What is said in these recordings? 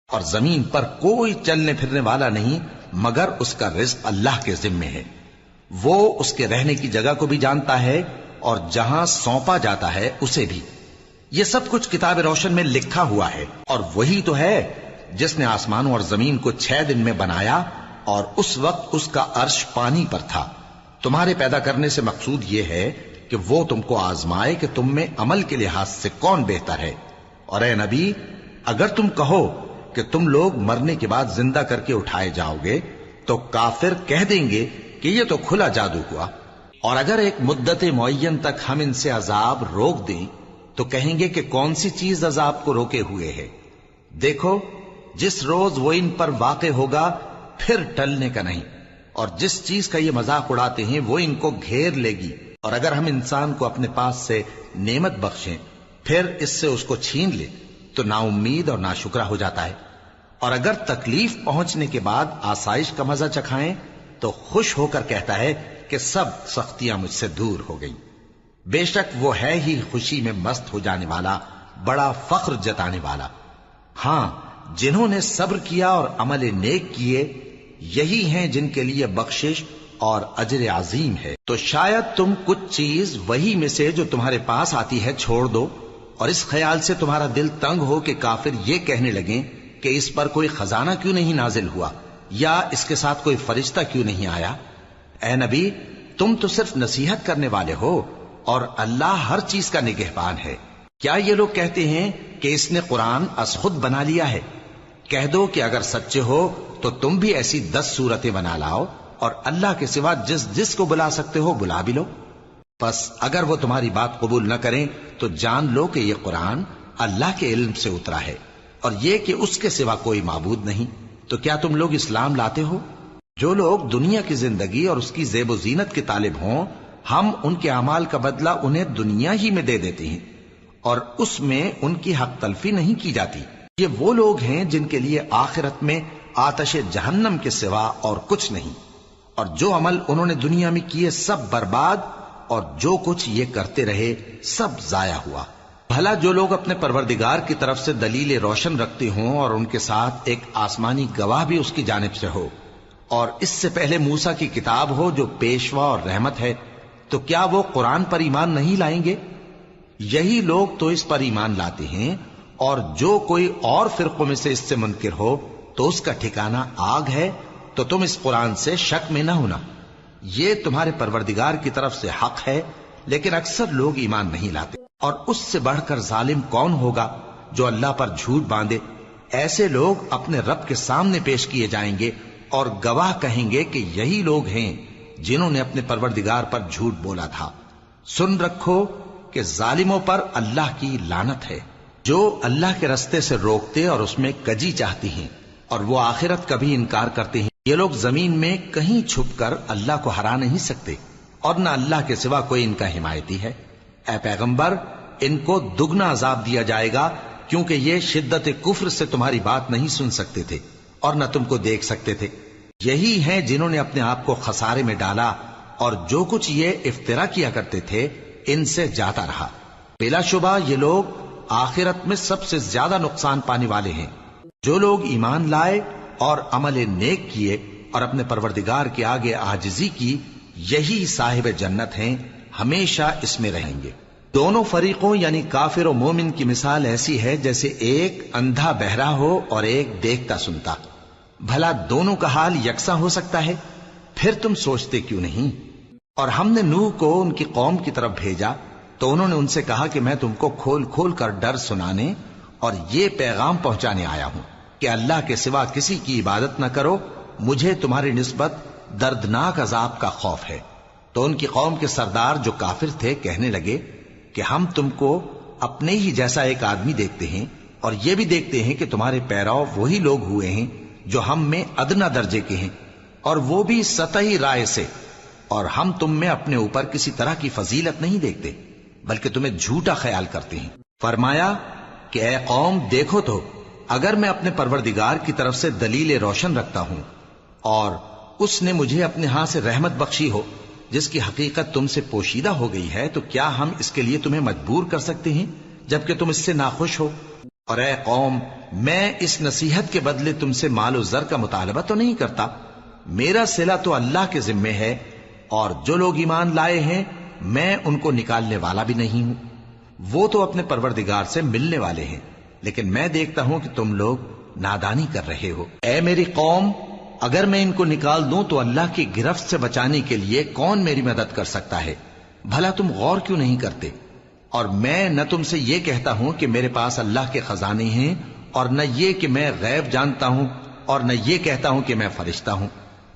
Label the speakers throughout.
Speaker 1: اور زمین پر کوئی چلنے پھرنے والا نہیں مگر اس کا رزق اللہ کے ذمے ہے. وہ اس کے رہنے کی جگہ کو بھی جانتا ہے اور جہاں سونپا جاتا ہے اسے بھی. یہ سب کچھ کتاب روشن میں لکھا ہوا ہے. اور وہی تو ہے جس نے آسمانوں اور زمین کو 6 دن میں بنایا اور اس وقت اس کا عرش پانی پر تھا. تمہارے پیدا کرنے سے مقصود یہ ہے کہ وہ تم کو آزمائے کہ تم میں عمل کے لحاظ سے کون بہتر ہے. اور اے نبی، اگر تم کہو کہ تم لوگ مرنے کے بعد زندہ کر کے اٹھائے جاؤ گے تو کافر کہہ دیں گے کہ یہ تو کھلا جادو ہوا. اور اگر ایک مدت معین تک ہم ان سے عذاب روک دیں تو کہیں گے کہ کون سی چیز عذاب کو روکے ہوئے ہے. دیکھو، جس روز وہ ان پر واقع ہوگا پھر ٹلنے کا نہیں. اور جس چیز کا یہ مذاق اڑاتے ہیں وہ ان کو گھیر لے گی. اور اگر ہم انسان کو اپنے پاس سے نعمت بخشیں پھر اس سے اس کو چھین لے تو نا امید اور ناشکرا ہو جاتا ہے. اور اگر تکلیف پہنچنے کے بعد آسائش کا مزہ چکھائیں تو خوش ہو کر کہتا ہے کہ سب سختیاں مجھ سے دور ہو گئیں. بے شک وہ ہے ہی خوشی میں مست ہو جانے والا، بڑا فخر جتانے والا. ہاں، جنہوں نے صبر کیا اور عمل نیک کیے یہی ہیں جن کے لیے بخشش اور اجر عظیم ہے. تو شاید تم کچھ چیز وہی میں سے جو تمہارے پاس آتی ہے چھوڑ دو اور اس خیال سے تمہارا دل تنگ ہو کہ کافر یہ کہنے لگیں کہ اس پر کوئی خزانہ کیوں نہیں نازل ہوا یا اس کے ساتھ کوئی فرشتہ کیوں نہیں آیا. اے نبی، تم تو صرف نصیحت کرنے والے ہو اور اللہ ہر چیز کا نگہبان ہے. کیا یہ لوگ کہتے ہیں کہ اس نے قرآن از خود بنا لیا ہے؟ کہہ دو کہ اگر سچے ہو تو تم بھی ایسی 10 صورتیں بنا لاؤ اور اللہ کے سوا جس جس کو بلا سکتے ہو بلا بھی لو. پس اگر وہ تمہاری بات قبول نہ کریں تو جان لو کہ یہ قرآن اللہ کے علم سے اترا ہے اور یہ کہ اس کے سوا کوئی معبود نہیں. تو کیا تم لوگ اسلام لاتے ہو؟ جو لوگ دنیا کی زندگی اور اس کی زیب و زینت کے طالب ہوں ہم ان کے اعمال کا بدلہ انہیں دنیا ہی میں دے دیتے ہیں اور اس میں ان کی حق تلفی نہیں کی جاتی. یہ وہ لوگ ہیں جن کے لیے آخرت میں آتش جہنم کے سوا اور کچھ نہیں. اور جو عمل انہوں نے دنیا میں کیے سب برباد اور جو کچھ یہ کرتے رہے سب ضائع ہوا. بھلا جو لوگ اپنے پروردگار کی طرف سے دلیل روشن رکھتے ہوں اور ان کے ساتھ ایک آسمانی گواہ بھی اس کی جانب سے ہو اور اس سے پہلے موسیٰ کی کتاب ہو جو پیشوا اور رحمت ہے، تو کیا وہ قرآن پر ایمان نہیں لائیں گے؟ یہی لوگ تو اس پر ایمان لاتے ہیں. اور جو کوئی اور فرقوں میں سے اس سے منکر ہو تو اس کا ٹھکانہ آگ ہے. تو تم اس قرآن سے شک میں نہ ہونا، یہ تمہارے پروردگار کی طرف سے حق ہے، لیکن اکثر لوگ ایمان نہیں لاتے. اور اس سے بڑھ کر ظالم کون ہوگا جو اللہ پر جھوٹ باندھے؟ ایسے لوگ اپنے رب کے سامنے پیش کیے جائیں گے اور گواہ کہیں گے کہ یہی لوگ ہیں جنہوں نے اپنے پروردگار پر جھوٹ بولا تھا. سن رکھو کہ ظالموں پر اللہ کی لعنت ہے، جو اللہ کے رستے سے روکتے اور اس میں کجی چاہتی ہیں اور وہ آخرت کا بھی انکار کرتے ہیں. یہ لوگ زمین میں کہیں چھپ کر اللہ کو ہرا نہیں سکتے اور نہ اللہ کے سوا کوئی ان کا حمایتی ہے. اے پیغمبر، ان کو دگنا عذاب دیا جائے گا کیونکہ یہ شدت کفر سے تمہاری بات نہیں سن سکتے تھے اور نہ تم کو دیکھ سکتے تھے. یہی ہیں جنہوں نے اپنے آپ کو خسارے میں ڈالا اور جو کچھ یہ افترا کیا کرتے تھے ان سے جاتا رہا. بلا شبہ یہ لوگ آخرت میں سب سے زیادہ نقصان پانے والے ہیں. جو لوگ ایمان لائے اور عمل نیک کیے اور اپنے پروردگار کے آگے عاجزی کی یہی صاحب جنت ہیں، ہمیشہ اس میں رہیں گے. دونوں فریقوں یعنی کافر و مومن کی مثال ایسی ہے جیسے ایک اندھا بہرا ہو اور ایک دیکھتا سنتا. بھلا دونوں کا حال یکساں ہو سکتا ہے؟ پھر تم سوچتے کیوں نہیں؟ اور ہم نے نوح کو ان کی قوم کی طرف بھیجا تو انہوں نے ان سے کہا کہ میں تم کو کھول کھول کر ڈر سنانے اور یہ پیغام پہنچانے آیا ہوں کہ اللہ کے سوا کسی کی عبادت نہ کرو، مجھے تمہاری نسبت دردناک عذاب کا خوف ہے. تو ان کی قوم کے سردار جو کافر تھے کہنے لگے کہ ہم تم کو اپنے ہی جیسا ایک آدمی دیکھتے ہیں اور یہ بھی دیکھتے ہیں کہ تمہارے پیرو وہی لوگ ہوئے ہیں جو ہم میں ادنا درجے کے ہیں اور وہ بھی سطحی رائے سے، اور ہم تم میں اپنے اوپر کسی طرح کی فضیلت نہیں دیکھتے بلکہ تمہیں جھوٹا خیال کرتے ہیں. فرمایا کہ اے قوم دیکھو تو اگر میں اپنے پروردگار کی طرف سے دلیل روشن رکھتا ہوں اور اس نے مجھے اپنے ہاں سے رحمت بخشی ہو جس کی حقیقت تم سے پوشیدہ ہو گئی ہے، تو کیا ہم اس کے لیے تمہیں مجبور کر سکتے ہیں جبکہ تم اس سے ناخوش ہو؟ اور اے قوم، میں اس نصیحت کے بدلے تم سے مال و زر کا مطالبہ تو نہیں کرتا، میرا صلہ تو اللہ کے ذمے ہے، اور جو لوگ ایمان لائے ہیں میں ان کو نکالنے والا بھی نہیں ہوں، وہ تو اپنے پروردگار سے ملنے والے ہیں، لیکن میں دیکھتا ہوں کہ تم لوگ نادانی کر رہے ہو۔ اے میری قوم، اگر میں ان کو نکال دوں تو اللہ کی گرفت سے بچانے کے لیے کون میری مدد کر سکتا ہے؟ بھلا تم غور کیوں نہیں کرتے؟ اور میں نہ تم سے یہ کہتا ہوں کہ میرے پاس اللہ کے خزانے ہیں، اور نہ یہ کہ میں غیب جانتا ہوں، اور نہ یہ کہتا ہوں کہ میں فرشتہ ہوں،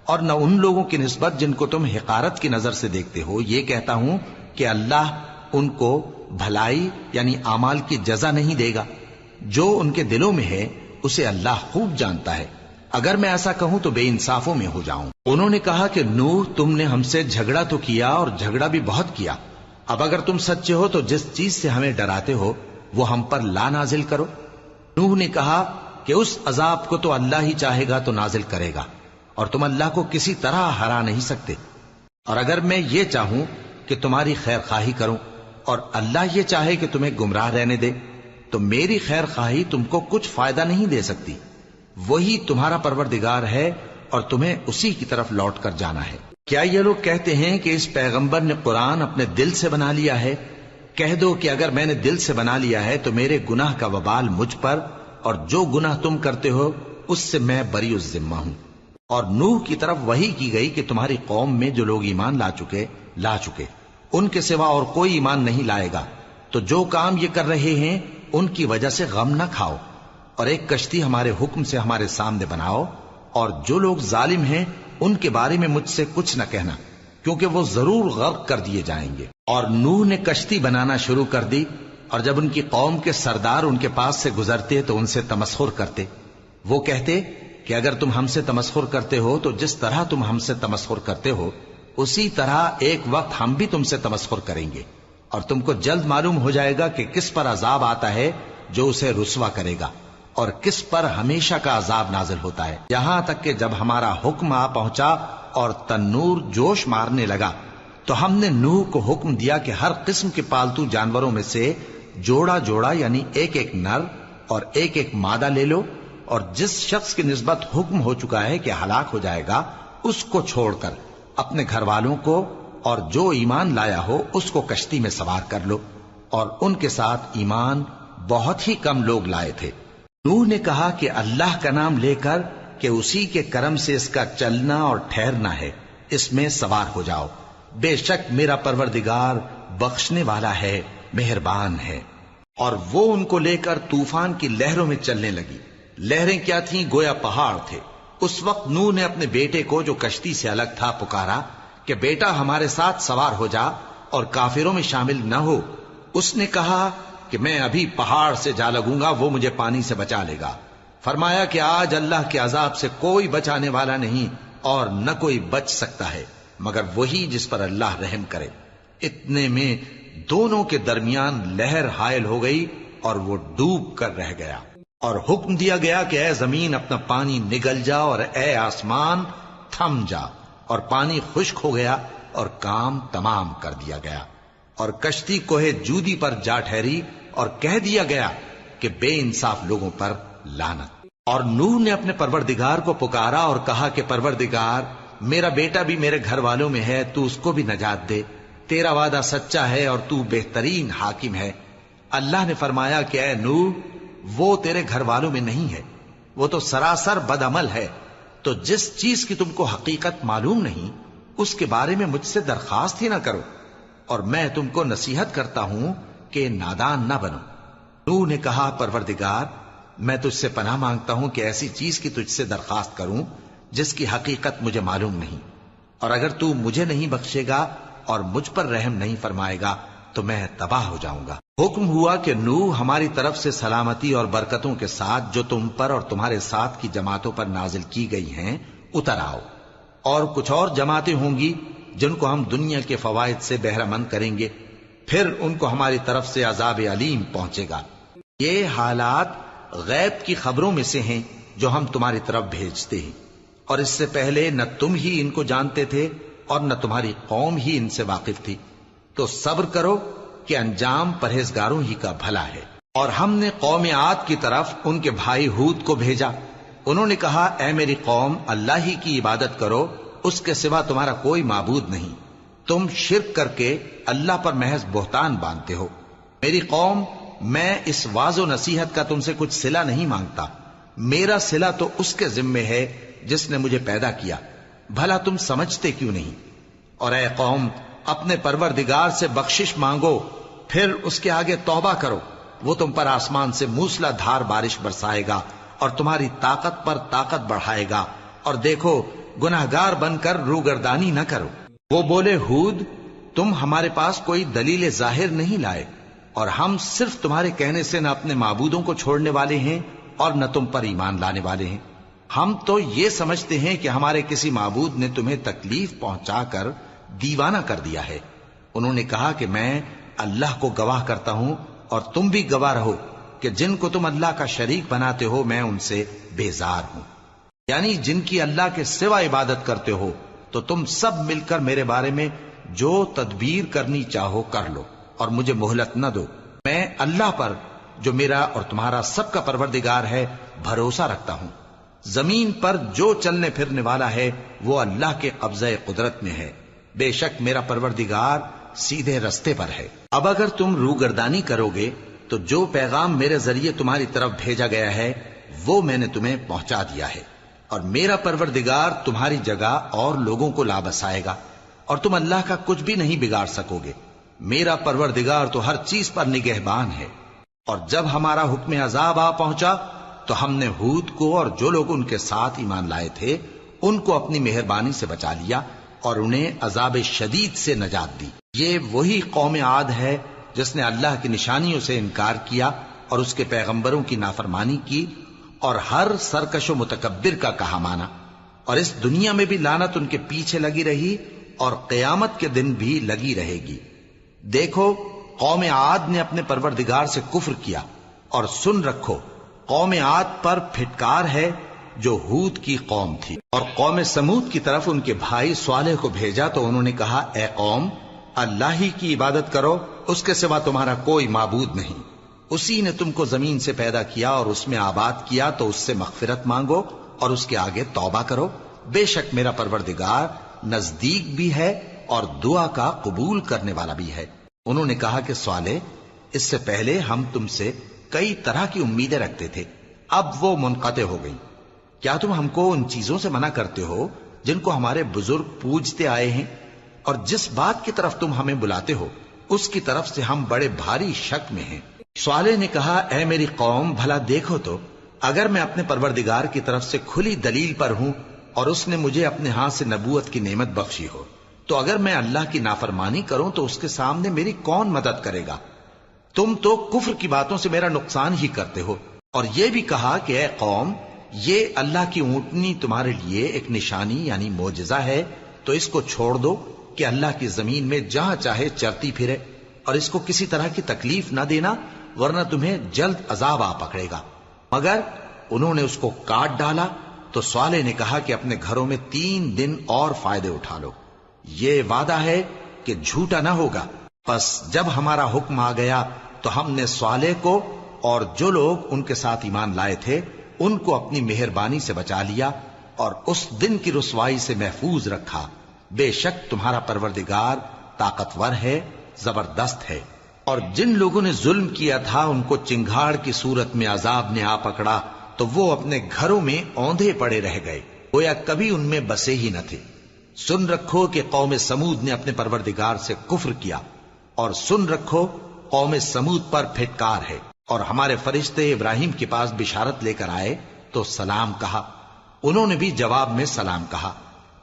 Speaker 1: اور نہ ان لوگوں کی نسبت جن کو تم حقارت کی نظر سے دیکھتے ہو یہ کہتا ہوں کہ اللہ ان کو بھلائی یعنی اعمال کی جزا نہیں دے گا۔ جو ان کے دلوں میں ہے اسے اللہ خوب جانتا ہے، اگر میں ایسا کہوں تو بے انصافوں میں ہو جاؤں۔ انہوں نے کہا کہ نوح، تم نے ہم سے جھگڑا تو کیا اور جھگڑا بھی بہت کیا، اب اگر تم سچے ہو تو جس چیز سے ہمیں ڈراتے ہو وہ ہم پر لا نازل کرو۔ نوح نے کہا کہ اس عذاب کو تو اللہ ہی چاہے گا تو نازل کرے گا، اور تم اللہ کو کسی طرح ہرا نہیں سکتے، اور اگر میں یہ چاہوں کہ تمہاری خیر خواہی کروں اور اللہ یہ چاہے کہ تمہیں گمراہ رہنے دے تو میری خیر خواہی تم کو کچھ فائدہ نہیں دے سکتی، وہی تمہارا پروردگار ہے اور تمہیں اسی کی طرف لوٹ کر جانا ہے۔ کیا یہ لوگ کہتے ہیں کہ اس پیغمبر نے قرآن اپنے دل سے بنا لیا ہے؟ کہہ دو کہ اگر میں نے دل سے بنا لیا ہے تو میرے گناہ کا وبال مجھ پر، اور جو گناہ تم کرتے ہو اس سے میں بری الذمہ ہوں۔ اور نوح کی طرف وحی کی گئی کہ تمہاری قوم میں جو لوگ ایمان لا چکے ان کے سوا اور کوئی ایمان نہیں لائے گا، تو جو کام یہ کر رہے ہیں ان کی وجہ سے غم نہ کھاؤ، اور ایک کشتی ہمارے حکم سے ہمارے سامنے بناؤ، اور جو لوگ ظالم ہیں ان کے بارے میں مجھ سے کچھ نہ کہنا، کیونکہ وہ ضرور غرق کر دیے جائیں گے۔ اور نوح نے کشتی بنانا شروع کر دی، اور جب ان کی قوم کے سردار ان کے پاس سے گزرتے تو ان سے تمسخر کرتے۔ وہ کہتے کہ اگر تم ہم سے تمسخر کرتے ہو تو جس طرح تم ہم سے تمسخر کرتے ہو اسی طرح ایک وقت ہم بھی تم سے تمسخر کریں گے، اور تم کو جلد معلوم ہو جائے گا کہ کس پر عذاب آتا ہے جو اسے رسوا کرے گا، اور کس پر ہمیشہ کا عذاب نازل ہوتا ہے، یہاں تک کہ جب ہمارا حکم آ پہنچا اور تنور جوش مارنے لگا تو ہم نے نوح کو حکم دیا کہ ہر قسم کے پالتو جانوروں میں سے جوڑا جوڑا یعنی ایک ایک نر اور ایک ایک مادہ لے لو، اور جس شخص کی نسبت حکم ہو چکا ہے کہ ہلاک ہو جائے گا اس کو چھوڑ کر اپنے گھر والوں کو اور جو ایمان لایا ہو اس کو کشتی میں سوار کر لو، اور ان کے ساتھ ایمان بہت ہی کم لوگ لائے تھے۔ نوح نے کہا کہ اللہ کا نام لے کر کہ اسی کے کرم سے اس کا چلنا اور ٹھہرنا ہے، اس میں سوار ہو جاؤ، بے شک میرا پروردگار بخشنے والا ہے، مہربان ہے۔ اور وہ ان کو لے کر طوفان کی لہروں میں چلنے لگی۔ لہریں کیا تھیں؟ گویا پہاڑ تھے۔ اس وقت نوح نے اپنے بیٹے کو جو کشتی سے الگ تھا پکارا کہ بیٹا ہمارے ساتھ سوار ہو جا اور کافروں میں شامل نہ ہو۔ اس نے کہا کہ میں ابھی پہاڑ سے جا لگوں گا، وہ مجھے پانی سے بچا لے گا۔ فرمایا کہ آج اللہ کے عذاب سے کوئی بچانے والا نہیں اور نہ کوئی بچ سکتا ہے مگر وہی جس پر اللہ رحم کرے۔ اتنے میں دونوں کے درمیان لہر حائل ہو گئی اور وہ ڈوب کر رہ گیا، اور حکم دیا گیا کہ اے زمین اپنا پانی نگل جا اور اے آسمان تھم جا، اور پانی خشک ہو گیا اور کام تمام کر دیا گیا، اور کشتی کوہ جودی پر جا ٹھہری، اور کہہ دیا گیا کہ بے انصاف لوگوں پر لعنت۔ اور نوح نے اپنے پروردگار کو پکارا اور کہا کہ پروردگار، میرا بیٹا بھی میرے گھر والوں میں ہے، تو اس کو بھی نجات دے، تیرا وعدہ سچا ہے اور تو بہترین حاکم ہے۔ اللہ نے فرمایا کہ اے نوح، وہ تیرے گھر والوں میں نہیں ہے، وہ تو سراسر بد عمل ہے، تو جس چیز کی تم کو حقیقت معلوم نہیں اس کے بارے میں مجھ سے درخواست ہی نہ کرو، اور میں تم کو نصیحت کرتا ہوں کہ نادان نہ بنو۔ نوح نے کہا پروردگار، میں تجھ سے پناہ مانگتا ہوں کہ ایسی چیز کی تجھ سے درخواست کروں جس کی حقیقت مجھے معلوم نہیں، اور اگر تو مجھے نہیں بخشے گا اور مجھ پر رحم نہیں فرمائے گا تو میں تباہ ہو جاؤں گا۔ حکم ہوا کہ نوح ہماری طرف سے سلامتی اور برکتوں کے ساتھ جو تم پر اور تمہارے ساتھ کی جماعتوں پر نازل کی گئی ہیں اتر آؤ، اور کچھ اور جماعتیں ہوں گی جن کو ہم دنیا کے فوائد سے بہرہ مند کریں گے، پھر ان کو ہماری طرف سے عذاب علیم پہنچے گا۔ یہ حالات غیب کی خبروں میں سے ہیں جو ہم تمہاری طرف بھیجتے ہیں، اور اس سے پہلے نہ تم ہی ان کو جانتے تھے اور نہ تمہاری قوم ہی ان سے واقف تھی، تو صبر کرو کہ انجام پرہیزگاروں ہی کا بھلا ہے۔ اور ہم نے قوم عاد کی طرف ان کے بھائی ہود کو بھیجا. انہوں نے کہا اے میری قوم اللہ ہی کی عبادت کرو، اس کے سوا تمہارا کوئی معبود نہیں. تم شرک کر کے اللہ پر محض بہتان باندھتے ہو. میری قوم میں اس واض و نصیحت کا تم سے کچھ صلہ نہیں مانگتا. میرا صلہ تو اس کے ذمے ہے جس نے مجھے پیدا کیا. بھلا تم سمجھتے کیوں نہیں؟ اور اے قوم اپنے پروردگار سے بخشش مانگو، پھر اس کے آگے توبہ کرو. وہ تم پر آسمان سے موسلا دھار بارش برسائے گا اور تمہاری طاقت پر طاقت بڑھائے گا. اور دیکھو گناہگار بن کر روگردانی نہ کرو. وہ بولے ہود تم ہمارے پاس کوئی دلیل ظاہر نہیں لائے، اور ہم صرف تمہارے کہنے سے نہ اپنے معبودوں کو چھوڑنے والے ہیں اور نہ تم پر ایمان لانے والے ہیں. ہم تو یہ سمجھتے ہیں کہ ہمارے کسی معبود نے تمہیں تکلیف پہنچا کر دیوانہ کر دیا ہے. انہوں نے کہا کہ میں اللہ کو گواہ کرتا ہوں اور تم بھی گواہ رہو کہ جن کو تم اللہ کا شریک بناتے ہو میں ان سے بیزار ہوں. یعنی جن کی اللہ کے سوا عبادت کرتے ہو تو تم سب مل کر میرے بارے میں جو تدبیر کرنی چاہو کر لو اور مجھے مہلت نہ دو. میں اللہ پر جو میرا اور تمہارا سب کا پروردگار ہے بھروسہ رکھتا ہوں. زمین پر جو چلنے پھرنے والا ہے وہ اللہ کے قبضہ قدرت میں ہے. بے شک میرا پروردگار سیدھے رستے پر ہے. اب اگر تم روگردانی کرو گے تو جو پیغام میرے ذریعے تمہاری طرف بھیجا گیا ہے وہ میں نے تمہیں پہنچا دیا ہے، اور میرا پروردگار تمہاری جگہ اور لوگوں کو لا بسائے گا، اور تم اللہ کا کچھ بھی نہیں بگاڑ سکو گے. میرا پروردگار تو ہر چیز پر نگہبان ہے. اور جب ہمارا حکم عذاب آ پہنچا تو ہم نے ہود کو اور جو لوگ ان کے ساتھ ایمان لائے تھے ان کو اپنی مہربانی سے بچا لیا اور انہیں عذاب شدید سے نجات دی. یہ وہی قوم عاد ہے جس نے اللہ کی نشانیوں سے انکار کیا اور اس کے پیغمبروں کی نافرمانی کی اور ہر سرکش و متکبر کا کہا مانا. اور اس دنیا میں بھی لعنت ان کے پیچھے لگی رہی اور قیامت کے دن بھی لگی رہے گی. دیکھو قوم عاد نے اپنے پروردگار سے کفر کیا، اور سن رکھو قوم عاد پر پھٹکار ہے جو ہود کی قوم تھی. اور قوم سمود کی طرف ان کے بھائی صالح کو بھیجا تو انہوں نے کہا اے قوم اللہ ہی کی عبادت کرو، اس کے سوا تمہارا کوئی معبود نہیں. اسی نے تم کو زمین سے پیدا کیا اور اس میں آباد کیا، تو اس سے مغفرت مانگو اور اس کے آگے توبہ کرو. بے شک میرا پروردگار نزدیک بھی ہے اور دعا کا قبول کرنے والا بھی ہے. انہوں نے کہا کہ صالح اس سے پہلے ہم تم سے کئی طرح کی امیدیں رکھتے تھے، اب وہ منقطع ہو گئی. کیا تم ہم کو ان چیزوں سے منع کرتے ہو جن کو ہمارے بزرگ پوجتے آئے ہیں؟ اور جس بات کی طرف تم ہمیں بلاتے ہو اس کی طرف سے ہم بڑے بھاری شک میں ہیں. صالح نے کہا اے میری قوم بھلا دیکھو تو اگر میں اپنے پروردگار کی طرف سے کھلی دلیل پر ہوں اور اس نے مجھے اپنے ہاتھ سے نبوت کی نعمت بخشی ہو، تو اگر میں اللہ کی نافرمانی کروں تو اس کے سامنے میری کون مدد کرے گا؟ تم تو کفر کی باتوں سے میرا نقصان ہی کرتے ہو. اور یہ بھی کہا کہ اے قوم یہ اللہ کی اونٹنی تمہارے لیے ایک نشانی یعنی معجزہ ہے، تو اس کو چھوڑ دو کہ اللہ کی زمین میں جہاں چاہے چرتی پھرے، اور اس کو کسی طرح کی تکلیف نہ دینا ورنہ تمہیں جلد عذاب آ پکڑے گا. مگر انہوں نے اس کو کاٹ ڈالا. تو صالح نے کہا کہ اپنے گھروں میں 3 دن اور فائدے اٹھا لو، یہ وعدہ ہے کہ جھوٹا نہ ہوگا. پس جب ہمارا حکم آ گیا تو ہم نے صالح کو اور جو لوگ ان کے ساتھ ایمان لائے تھے ان کو اپنی مہربانی سے بچا لیا اور اس دن کی رسوائی سے محفوظ رکھا. بے شک تمہارا پروردگار طاقتور ہے، زبردست ہے. اور جن لوگوں نے ظلم کیا تھا ان کو چنگھاڑ کی صورت میں عذاب نے آ پکڑا تو وہ اپنے گھروں میں اوندھے پڑے رہ گئے، گویا کبھی ان میں بسے ہی نہ تھے. سن رکھو کہ قوم سمود نے اپنے پروردگار سے کفر کیا، اور سن رکھو قوم سمود پر پھٹکار ہے. اور ہمارے فرشتے ابراہیم کے پاس بشارت لے کر آئے تو سلام کہا، انہوں نے بھی جواب میں سلام کہا.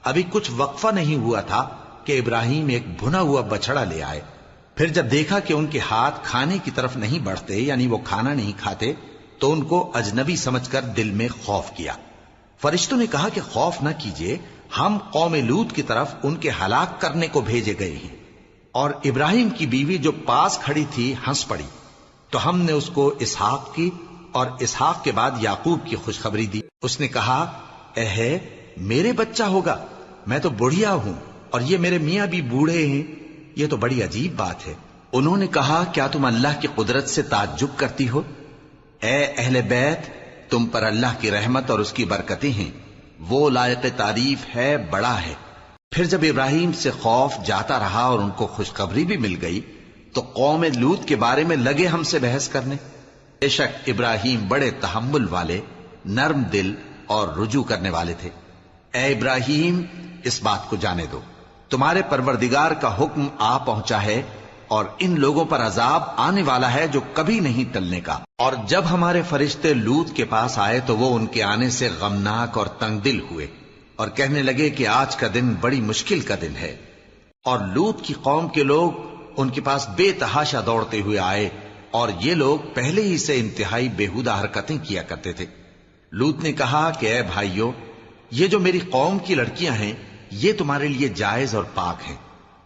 Speaker 1: ابھی کچھ وقفہ نہیں ہوا تھا کہ ابراہیم ایک بھنا ہوا بچڑا لے آئے. پھر جب دیکھا کہ ان کے ہاتھ کھانے کی طرف نہیں بڑھتے یعنی وہ کھانا نہیں کھاتے تو ان کو اجنبی سمجھ کر دل میں خوف کیا. فرشتوں نے کہا کہ خوف نہ کیجیے، ہم قوم لوط کی طرف ان کے ہلاک کرنے کو بھیجے گئے ہیں. اور ابراہیم کی بیوی جو پاس کھڑی تھی ہنس پڑی تو ہم نے اس کو اسحاق کی اور اسحاق کے بعد یعقوب کی خوشخبری دی. اس نے کہا اے میرے بچہ ہوگا، میں تو بڑھیا ہوں اور یہ میرے میاں بھی بوڑھے ہیں، یہ تو بڑی عجیب بات ہے. انہوں نے کہا کیا تم اللہ کی قدرت سے تعجب کرتی ہو؟ اے اہل بیت، تم پر اللہ کی رحمت اور اس کی برکتیں ہیں، وہ لائق تعریف ہے، بڑا ہے۔ پھر جب ابراہیم سے خوف جاتا رہا اور ان کو خوشخبری بھی مل گئی تو قوم لوط کے بارے میں لگے ہم سے بحث کرنے۔ بے شک ابراہیم بڑے تحمل والے، نرم دل اور رجوع کرنے والے تھے۔ اے ابراہیم، اس بات کو جانے دو، تمہارے پروردگار کا حکم آ پہنچا ہے اور ان لوگوں پر عذاب آنے والا ہے جو کبھی نہیں ٹلنے کا۔ اور جب ہمارے فرشتے لوط کے پاس آئے تو وہ ان کے آنے سے غمناک اور تنگ دل ہوئے اور کہنے لگے کہ آج کا دن بڑی مشکل کا دن ہے۔ اور لوط کی قوم کے لوگ ان کے پاس بے تحاشا دوڑتے ہوئے آئے اور یہ لوگ پہلے ہی سے انتہائی بےہودہ حرکتیں کیا کرتے تھے۔ لوط نے کہا کہ اے بھائیو، یہ جو میری قوم کی لڑکیاں ہیں یہ تمہارے لیے جائز اور پاک ہیں،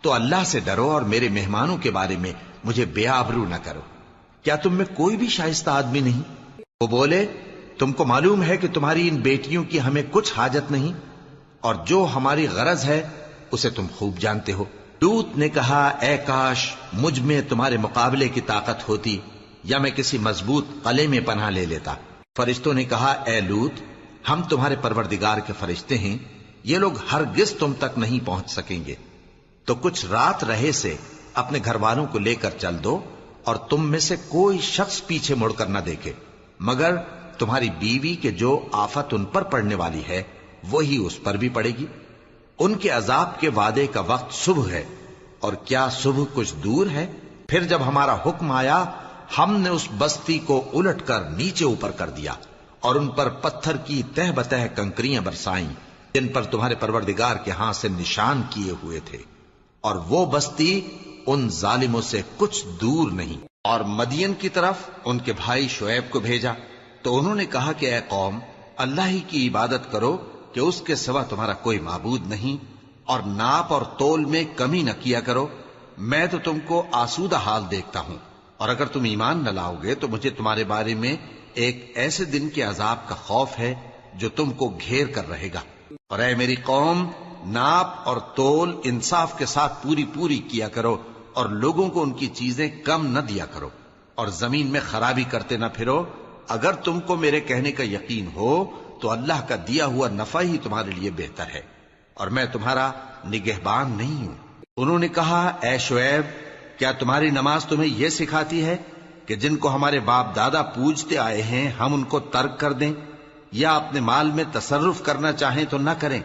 Speaker 1: تو اللہ سے ڈرو اور میرے مہمانوں کے بارے میں مجھے بے آبرو نہ کرو۔ کیا تم میں کوئی بھی شائستہ آدمی نہیں؟ وہ بولے تم کو معلوم ہے کہ تمہاری ان بیٹیوں کی ہمیں کچھ حاجت نہیں، اور جو ہماری غرض ہے اسے تم خوب جانتے ہو۔ لوط نے کہا اے کاش مجھ میں تمہارے مقابلے کی طاقت ہوتی یا میں کسی مضبوط قلعے میں پناہ لے لیتا۔ فرشتوں نے کہا اے لوط، ہم تمہارے پروردگار کے فرشتے ہیں، یہ لوگ ہرگز تم تک نہیں پہنچ سکیں گے، تو کچھ رات رہے سے اپنے گھر والوں کو لے کر چل دو اور تم میں سے کوئی شخص پیچھے مڑ کر نہ دیکھے مگر تمہاری بیوی کے جو آفت ان پر پڑنے والی ہے وہی اس پر بھی پڑے گی۔ ان کے عذاب کے وعدے کا وقت صبح ہے، اور کیا صبح کچھ دور ہے؟ پھر جب ہمارا حکم آیا ہم نے اس بستی کو الٹ کر نیچے اوپر کر دیا اور ان پر پتھر کی تہ بتہ کنکریاں برسائیں جن پر تمہارے پروردگار کے ہاں سے نشان کیے ہوئے تھے، اور وہ بستی ان ظالموں سے کچھ دور نہیں۔ اور مدین کی طرف ان کے بھائی شعیب کو بھیجا تو انہوں نے کہا کہ اے قوم، اللہ ہی کی عبادت کرو کہ اس کے سوا تمہارا کوئی معبود نہیں، اور ناپ اور تول میں کمی نہ کیا کرو، میں تو تم کو آسودہ حال دیکھتا ہوں، اور اگر تم ایمان نہ لاؤ گے تو مجھے تمہارے بارے میں ایک ایسے دن کے عذاب کا خوف ہے جو تم کو گھیر کر رہے گا۔ اور اے میری قوم، ناپ اور تول انصاف کے ساتھ پوری پوری کیا کرو، اور لوگوں کو ان کی چیزیں کم نہ دیا کرو، اور زمین میں خرابی کرتے نہ پھرو۔ اگر تم کو میرے کہنے کا یقین ہو تو اللہ کا دیا ہوا نفع ہی تمہارے لیے بہتر ہے، اور میں تمہارا نگہبان نہیں ہوں۔ انہوں نے کہا اے شعیب، کیا تمہاری نماز تمہیں یہ سکھاتی ہے کہ جن کو ہمارے باپ دادا پوجتے آئے ہیں ہم ان کو ترک کر دیں، یا اپنے مال میں تصرف کرنا چاہیں تو نہ کریں؟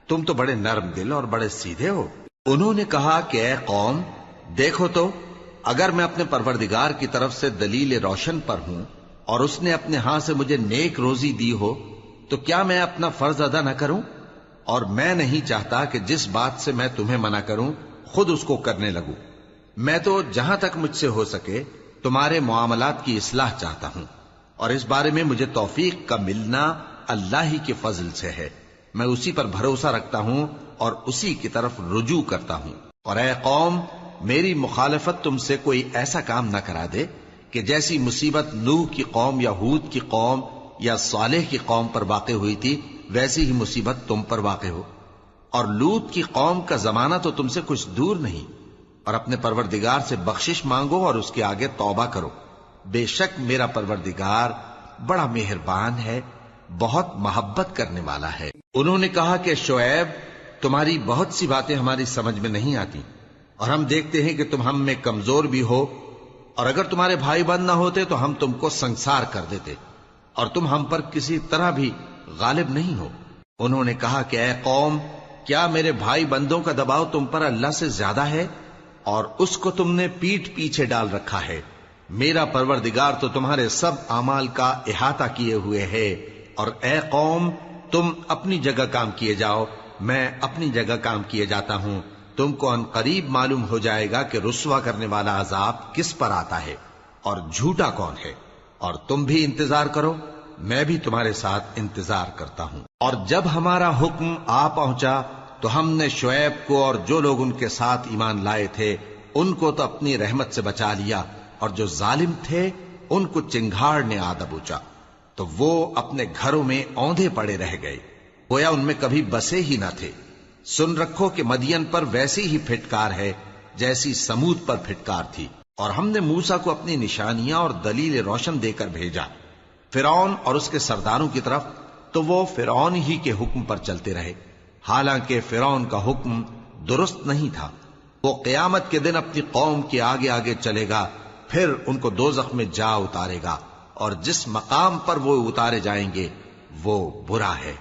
Speaker 1: تم تو بڑے نرم دل اور بڑے سیدھے ہو۔ انہوں نے کہا کہ اے قوم، دیکھو تو اگر میں اپنے پروردگار کی طرف سے دلیل روشن پر ہوں اور اس نے اپنے ہاں سے مجھے نیک روزی دی ہو تو کیا میں اپنا فرض ادا نہ کروں؟ اور میں نہیں چاہتا کہ جس بات سے میں تمہیں منع کروں خود اس کو کرنے لگوں۔ میں تو جہاں تک مجھ سے ہو سکے تمہارے معاملات کی اصلاح چاہتا ہوں، اور اس بارے میں مجھے توفیق کا ملنا اللہ ہی کے فضل سے ہے۔ میں اسی پر بھروسہ رکھتا ہوں اور اسی کی طرف رجوع کرتا ہوں۔ اور اے قوم، میری مخالفت تم سے کوئی ایسا کام نہ کرا دے کہ جیسی مصیبت نوح کی قوم یا ہود کی قوم یا صالح کی قوم پر واقع ہوئی تھی ویسی ہی مصیبت تم پر واقع ہو۔ اور لوط کی قوم کا زمانہ تو تم سے کچھ دور نہیں، اور اپنے پروردگار سے بخشش مانگو اور اس کے آگے توبہ کرو، بے شک میرا پروردگار بڑا مہربان ہے، بہت محبت کرنے والا ہے۔ انہوں نے کہا کہ شعیب، تمہاری بہت سی باتیں ہماری سمجھ میں نہیں آتی، اور ہم دیکھتے ہیں کہ تم ہم میں کمزور بھی ہو، اور اگر تمہارے بھائی بند نہ ہوتے تو ہم تم کو سنسار کر دیتے، اور تم ہم پر کسی طرح بھی غالب نہیں ہو۔ انہوں نے کہا کہ اے قوم، کیا میرے بھائی بندوں کا دباؤ تم پر اللہ سے زیادہ ہے، اور اس کو تم نے پیٹھ پیچھے ڈال رکھا ہے؟ میرا پروردگار تو تمہارے سب اعمال کا احاطہ کیے ہوئے ہے۔ اور اے قوم، تم اپنی جگہ کام کیے جاؤ، میں اپنی جگہ کام کیے جاتا ہوں۔ تم کو ان قریب معلوم ہو جائے گا کہ رسوا کرنے والا عذاب کس پر آتا ہے اور جھوٹا کون ہے، اور تم بھی انتظار کرو، میں بھی تمہارے ساتھ انتظار کرتا ہوں۔ اور جب ہمارا حکم آ پہنچا تو ہم نے شعیب کو اور جو لوگ ان کے ساتھ ایمان لائے تھے ان کو تو اپنی رحمت سے بچا لیا، اور جو ظالم تھے ان کو چنگھاڑ نے آ دبوچا، تو وہ اپنے گھروں میں اوندھے پڑے رہ گئے، گویا ان میں کبھی بسے ہی نہ تھے۔ سن رکھو کہ مدین پر ویسی ہی پھٹکار ہے جیسی سمود پر پھٹکار تھی، اور ہم نے موسیٰ کو اپنی نشانیاں اور دلیل روشن دے کر بھیجا فرعون اور اس کے سرداروں کی طرف، تو وہ فرعون ہی کے حکم پر چلتے رہے، حالانکہ فرعون کا حکم درست نہیں تھا۔ وہ قیامت کے دن اپنی قوم کے آگے آگے چلے گا، پھر ان کو دوزخ میں جا اتارے گا، اور جس مقام پر وہ اتارے جائیں گے وہ برا ہے۔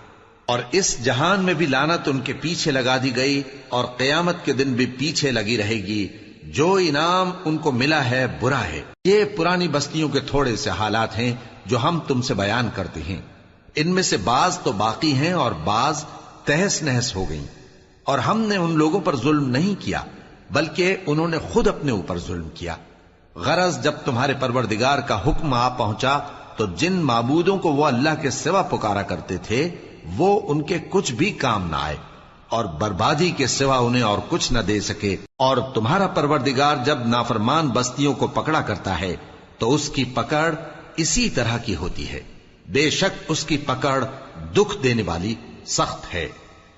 Speaker 1: اور اس جہان میں بھی لعنت ان کے پیچھے لگا دی گئی، اور قیامت کے دن بھی پیچھے لگی رہے گی۔ جو انعام ان کو ملا ہے برا ہے۔ یہ پرانی بستیوں کے تھوڑے سے حالات ہیں جو ہم تم سے بیان کرتے ہیں، ان میں سے بعض تو باقی ہیں اور بعض تہس نہس ہو گئیں۔ اور ہم نے ان لوگوں پر ظلم نہیں کیا، بلکہ انہوں نے خود اپنے اوپر ظلم کیا۔ غرض جب تمہارے پروردگار کا حکم آ پہنچا تو جن معبودوں کو وہ اللہ کے سوا پکارا کرتے تھے وہ ان کے کچھ بھی کام نہ آئے، اور بربادی کے سوا انہیں اور کچھ نہ دے سکے۔ اور تمہارا پروردگار جب نافرمان بستیوں کو پکڑا کرتا ہے تو اس کی پکڑ اسی طرح کی ہوتی ہے، بے شک اس کی پکڑ دکھ دینے والی سخت ہے۔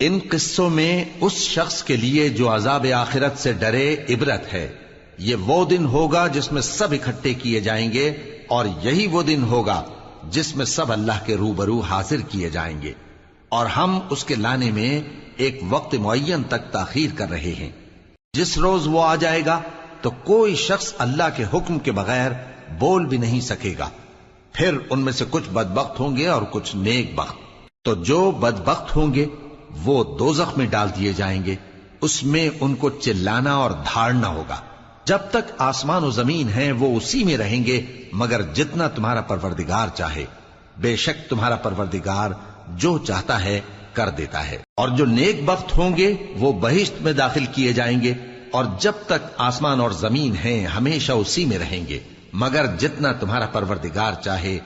Speaker 1: ان قصوں میں اس شخص کے لیے جو عذاب آخرت سے ڈرے عبرت ہے۔ یہ وہ دن ہوگا جس میں سب اکٹھے کیے جائیں گے، اور یہی وہ دن ہوگا جس میں سب اللہ کے روبرو حاضر کیے جائیں گے، اور ہم اس کے لانے میں ایک وقت معین تک تاخیر کر رہے ہیں۔ جس روز وہ آ جائے گا تو کوئی شخص اللہ کے حکم کے بغیر بول بھی نہیں سکے گا۔ پھر ان میں سے کچھ بدبخت ہوں گے اور کچھ نیک بخت۔ تو جو بدبخت ہوں گے وہ دوزخ میں ڈال دیے جائیں گے، اس میں ان کو چلانا اور دھاڑنا ہوگا۔ جب تک آسمان و زمین ہیں وہ اسی میں رہیں گے مگر جتنا تمہارا پروردگار چاہے، بے شک تمہارا پروردگار جو چاہتا ہے کر دیتا ہے۔ اور جو نیک بخت ہوں گے وہ بہشت میں داخل کیے جائیں گے، اور جب تک آسمان اور زمین ہیں ہمیشہ اسی میں رہیں گے مگر جتنا تمہارا پروردگار چاہے۔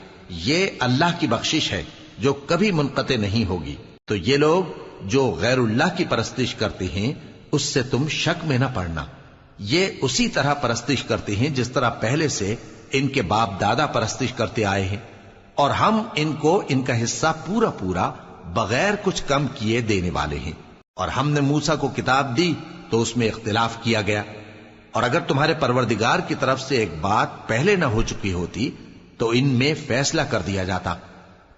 Speaker 1: یہ اللہ کی بخشش ہے جو کبھی منقطع نہیں ہوگی۔ تو یہ لوگ جو غیر اللہ کی پرستش کرتے ہیں اس سے تم شک میں نہ پڑنا، یہ اسی طرح پرستش کرتے ہیں جس طرح پہلے سے ان کے باپ دادا پرستش کرتے آئے ہیں، اور ہم ان کو ان کا حصہ پورا پورا بغیر کچھ کم کیے دینے والے ہیں۔ اور ہم نے موسیٰ کو کتاب دی تو اس میں اختلاف کیا گیا، اور اگر تمہارے پروردگار کی طرف سے ایک بات پہلے نہ ہو چکی ہوتی تو ان میں فیصلہ کر دیا جاتا،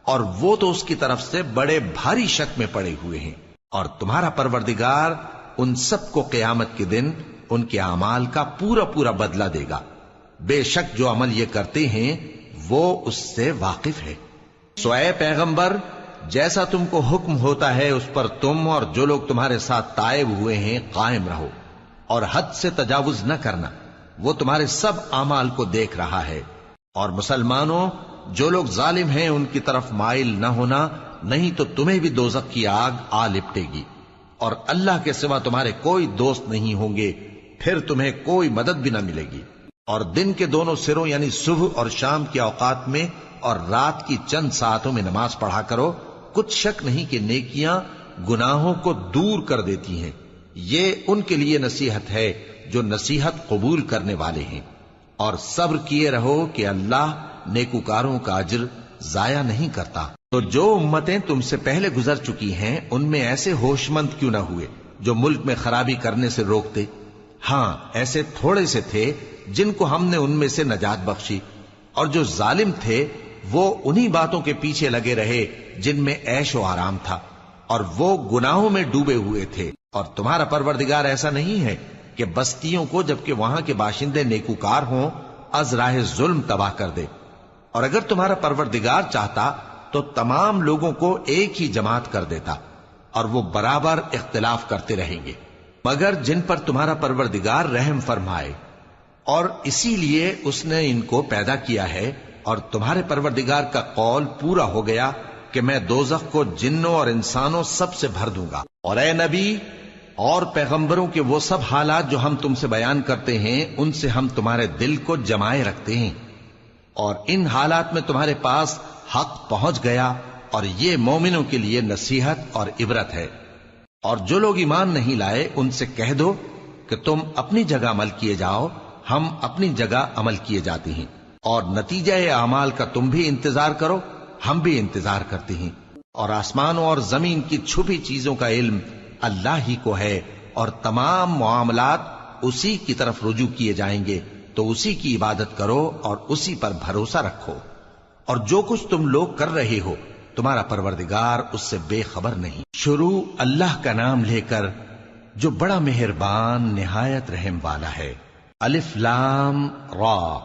Speaker 1: اور وہ تو اس کی طرف سے بڑے بھاری شک میں پڑے ہوئے ہیں۔ اور تمہارا پروردگار ان سب کو قیامت کے دن ان کے اعمال کا پورا پورا بدلہ دے گا، بے شک جو عمل یہ کرتے ہیں وہ اس سے واقف ہے۔ سو اے پیغمبر، جیسا تم کو حکم ہوتا ہے اس پر تم اور جو لوگ تمہارے ساتھ تائب ہوئے ہیں قائم رہو، اور حد سے تجاوز نہ کرنا، وہ تمہارے سب اعمال کو دیکھ رہا ہے۔ اور مسلمانوں، جو لوگ ظالم ہیں ان کی طرف مائل نہ ہونا، نہیں تو تمہیں بھی دوزخ کی آگ آ لپٹے گی، اور اللہ کے سوا تمہارے کوئی دوست نہیں ہوں گے، پھر تمہیں کوئی مدد بھی نہ ملے گی۔ اور دن کے دونوں سروں یعنی صبح اور شام کے اوقات میں اور رات کی چند ساعتوں میں نماز پڑھا کرو، کچھ شک نہیں کہ نیکیاں گناہوں کو دور کر دیتی ہیں۔ یہ ان کے لیے نصیحت ہے جو نصیحت قبول کرنے والے ہیں، اور صبر کیے رہو کہ اللہ نیکوکاروں کا اجر ضائع نہیں کرتا۔ تو جو امتیں تم سے پہلے گزر چکی ہیں ان میں ایسے ہوش مند کیوں نہ ہوئے جو ملک میں خرابی کرنے سے روکتے؟ ہاں، ایسے تھوڑے سے تھے جن کو ہم نے ان میں سے نجات بخشی، اور جو ظالم تھے وہ انہی باتوں کے پیچھے لگے رہے جن میں عیش و آرام تھا، اور وہ گناہوں میں ڈوبے ہوئے تھے۔ اور تمہارا پروردگار ایسا نہیں ہے کہ بستیوں کو جبکہ وہاں کے باشندے نیکوکار ہوں از راہ ظلم تباہ کر دے۔ اور اگر تمہارا پروردگار چاہتا تو تمام لوگوں کو ایک ہی جماعت کر دیتا، اور وہ برابر اختلاف کرتے رہیں گے، مگر جن پر تمہارا پروردگار رحم فرمائے، اور اسی لیے اس نے ان کو پیدا کیا ہے۔ اور تمہارے پروردگار کا قول پورا ہو گیا کہ میں دوزخ کو جنوں اور انسانوں سب سے بھر دوں گا۔ اور اے نبی اور پیغمبروں کے وہ سب حالات جو ہم تم سے بیان کرتے ہیں ان سے ہم تمہارے دل کو جمائے رکھتے ہیں، اور ان حالات میں تمہارے پاس حق پہنچ گیا، اور یہ مومنوں کے لیے نصیحت اور عبرت ہے۔ اور جو لوگ ایمان نہیں لائے ان سے کہہ دو کہ تم اپنی جگہ عمل کیے جاؤ، ہم اپنی جگہ عمل کیے جاتے ہیں، اور نتیجہ اعمال کا تم بھی انتظار کرو، ہم بھی انتظار کرتے ہیں۔ اور آسمانوں اور زمین کی چھپی چیزوں کا علم اللہ ہی کو ہے، اور تمام معاملات اسی کی طرف رجوع کیے جائیں گے تو اسی کی عبادت کرو اور اسی پر بھروسہ رکھو، اور جو کچھ تم لوگ کر رہے ہو تمہارا پروردگار اس سے بے خبر نہیں۔ شروع اللہ کا نام لے کر جو بڑا مہربان نہایت رحم والا ہے۔ الف لام را،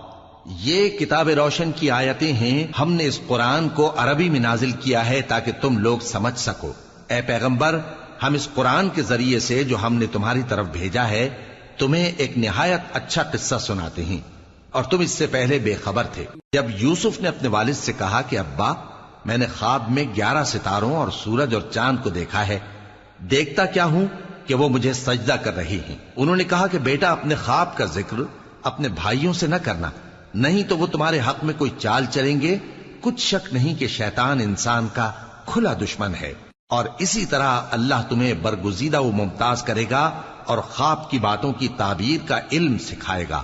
Speaker 1: یہ کتاب روشن کی آیتیں ہیں، ہم نے اس قرآن کو عربی میں نازل کیا ہے تاکہ تم لوگ سمجھ سکو۔ اے پیغمبر، ہم اس قرآن کے ذریعے سے جو ہم نے تمہاری طرف بھیجا ہے تمہیں ایک نہایت اچھا قصہ سناتے ہیں، اور تم اس سے پہلے بے خبر تھے۔ جب یوسف نے اپنے والد سے کہا کہ ابا، میں نے خواب میں 11 ستاروں اور سورج اور چاند کو دیکھا ہے، دیکھتا کیا ہوں کہ وہ مجھے سجدہ کر رہی ہیں۔ انہوں نے کہا کہ بیٹا، اپنے خواب کا ذکر اپنے بھائیوں سے نہ کرنا، نہیں تو وہ تمہارے حق میں کوئی چال چلیں گے۔ کچھ شک نہیں کہ شیطان انسان کا کھلا دشمن ہے، اور اسی طرح اللہ تمہیں برگزیدہ و ممتاز کرے گا اور خواب کی باتوں کی تعبیر کا علم سکھائے گا،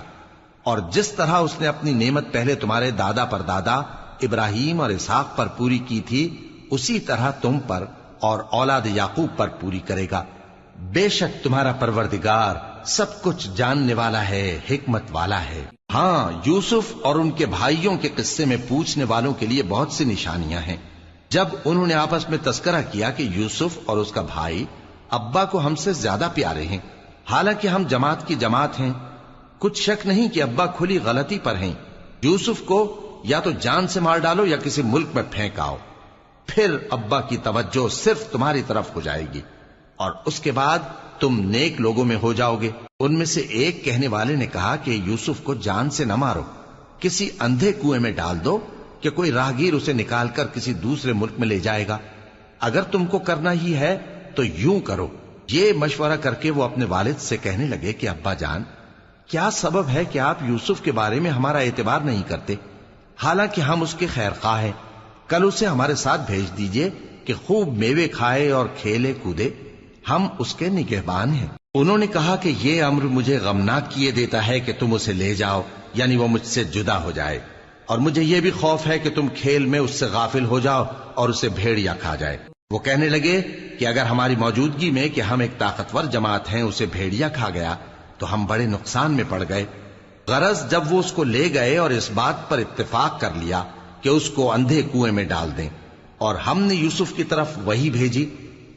Speaker 1: اور جس طرح اس نے اپنی نعمت پہلے تمہارے دادا پر دادا ابراہیم اور اسحاق پر پوری کی تھی، اسی طرح تم پر اور اولاد یعقوب پر پوری کرے گا۔ بے شک تمہارا پروردگار سب کچھ جاننے والا ہے، حکمت والا ہے۔ ہاں، یوسف اور ان کے بھائیوں کے قصے میں پوچھنے والوں کے لیے بہت سی نشانیاں ہیں۔ جب انہوں نے آپس میں تذکرہ کیا کہ یوسف اور اس کا بھائی ابا کو ہم سے زیادہ پیارے ہیں، حالانکہ ہم جماعت کی جماعت ہیں، کچھ شک نہیں کہ ابا کھلی غلطی پر ہیں۔ یوسف کو یا تو جان سے مار ڈالو یا کسی ملک میں پھینک آؤ، پھر ابا کی توجہ صرف تمہاری طرف ہو جائے گی، اور اس کے بعد تم نیک لوگوں میں ہو جاؤ گے۔ ان میں سے ایک کہنے والے نے کہا کہ یوسف کو جان سے نہ مارو، کسی اندھے کنویں میں ڈال دو کہ کوئی راہگیر اسے نکال کر کسی دوسرے ملک میں لے جائے گا۔ اگر تم کو کرنا ہی ہے تو یوں کرو۔ یہ مشورہ کر کے وہ اپنے والد سے کہنے لگے کہ ابا جان، کیا سبب ہے کہ آپ یوسف کے بارے میں ہمارا اعتبار نہیں کرتے؟ حالانکہ ہم اس کے خیر خواہ ہیں، کل اسے ہمارے ساتھ بھیج دیجئے کہ خوب میوے کھائے اور کھیلے کودے، ہم اس کے نگہبان ہیں۔ انہوں نے کہا کہ یہ امر مجھے غمناک کیے دیتا ہے کہ تم اسے لے جاؤ، یعنی وہ مجھ سے جدا ہو جائے، اور مجھے یہ بھی خوف ہے کہ تم کھیل میں اس سے غافل ہو جاؤ اور اسے بھیڑیا کھا جائے۔ وہ کہنے لگے کہ اگر ہماری موجودگی میں کہ ہم ایک طاقتور جماعت ہیں اسے بھیڑیا کھا گیا تو ہم بڑے نقصان میں پڑ گئے۔ غرض جب وہ اس کو لے گئے اور اس بات پر اتفاق کر لیا کہ اس کو اندھے کنویں میں ڈال دیں، اور ہم نے یوسف کی طرف وحی بھیجی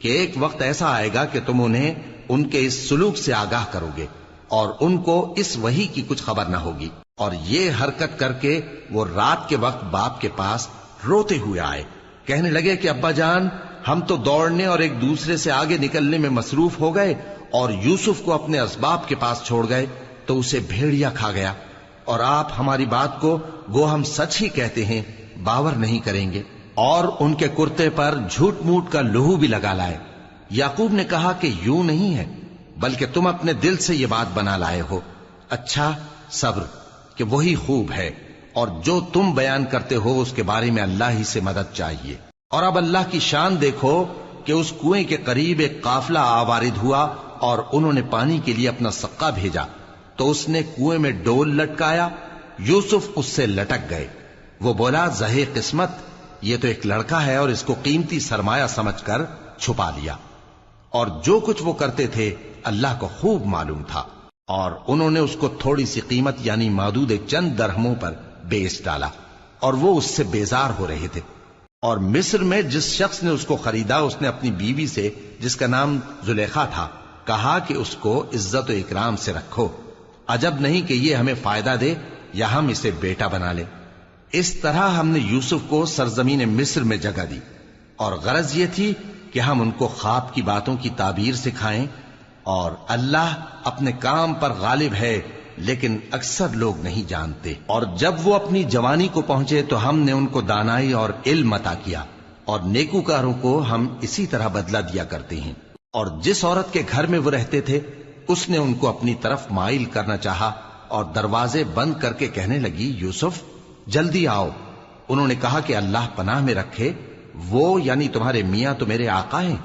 Speaker 1: کہ ایک وقت ایسا آئے گا کہ تم انہیں ان کے اس سلوک سے آگاہ کرو گے، اور ان کو اس وحی کی کچھ خبر نہ ہوگی۔ اور یہ حرکت کر کے وہ رات کے وقت باپ کے پاس روتے ہوئے آئے، کہنے لگے کہ ابا جان، ہم تو دوڑنے اور ایک دوسرے سے آگے نکلنے میں مصروف ہو گئے اور یوسف کو اپنے اسباب کے پاس چھوڑ گئے تو اسے بھیڑیا کھا گیا، اور آپ ہماری بات کو گو ہم سچ ہی کہتے ہیں باور نہیں کریں گے۔ اور ان کے کرتے پر جھوٹ موٹ کا لہو بھی لگا لائے۔ یعقوب نے کہا کہ یوں نہیں ہے، بلکہ تم اپنے دل سے یہ بات بنا لائے ہو۔ اچھا، صبر کہ وہی خوب ہے، اور جو تم بیان کرتے ہو اس کے بارے میں اللہ ہی سے مدد چاہیے۔ اور اب اللہ کی شان دیکھو کہ اس کنویں کے قریب ایک قافلہ آوارد ہوا اور انہوں نے پانی کے لیے اپنا سقا بھیجا تو اس نے کنویں میں ڈول لٹکایا، یوسف اس سے لٹک گئے۔ وہ بولا، زہے قسمت، یہ تو ایک لڑکا ہے، اور اس کو قیمتی سرمایہ سمجھ کر چھپا لیا۔ اور جو کچھ وہ کرتے تھے اللہ کو خوب معلوم تھا، اور انہوں نے اس کو تھوڑی سی قیمت یعنی مادود چند درہموں پر بیچ ڈالا، اور وہ اس سے بیزار ہو رہے تھے۔ اور مصر میں جس شخص نے اس کو خریدا اس نے اپنی بیوی سے جس کا نام زلیخا تھا کہا کہ اس کو عزت و اکرام سے رکھو، عجب نہیں کہ یہ ہمیں فائدہ دے یا ہم اسے بیٹا بنا لیں۔ اس طرح ہم نے یوسف کو سرزمین مصر میں جگہ دی، اور غرض یہ تھی کہ ہم ان کو خواب کی باتوں کی تعبیر سکھائیں، اور اللہ اپنے کام پر غالب ہے لیکن اکثر لوگ نہیں جانتے۔ اور جب وہ اپنی جوانی کو پہنچے تو ہم نے ان کو دانائی اور علم عطا کیا، اور نیکوکاروں کو ہم اسی طرح بدلہ دیا کرتے ہیں۔ اور جس عورت کے گھر میں وہ رہتے تھے اس نے ان کو اپنی طرف مائل کرنا چاہا، اور دروازے بند کر کے کہنے لگی، یوسف جلدی آؤ۔ انہوں نے کہا کہ اللہ پناہ میں رکھے، وہ یعنی تمہارے میاں تو میرے آقا ہیں،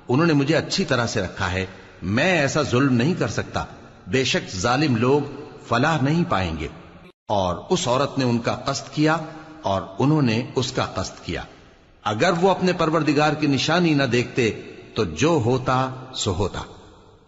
Speaker 1: انہوں نے مجھے اچھی طرح سے رکھا ہے، میں ایسا ظلم نہیں کر سکتا، بے شک ظالم لوگ فلاح نہیں پائیں گے۔ اور اس عورت نے ان کا قصد کیا اور انہوں نے اس کا قصد کیا۔ اگر وہ اپنے پروردگار کی نشانی نہ دیکھتے تو جو ہوتا سو ہوتا۔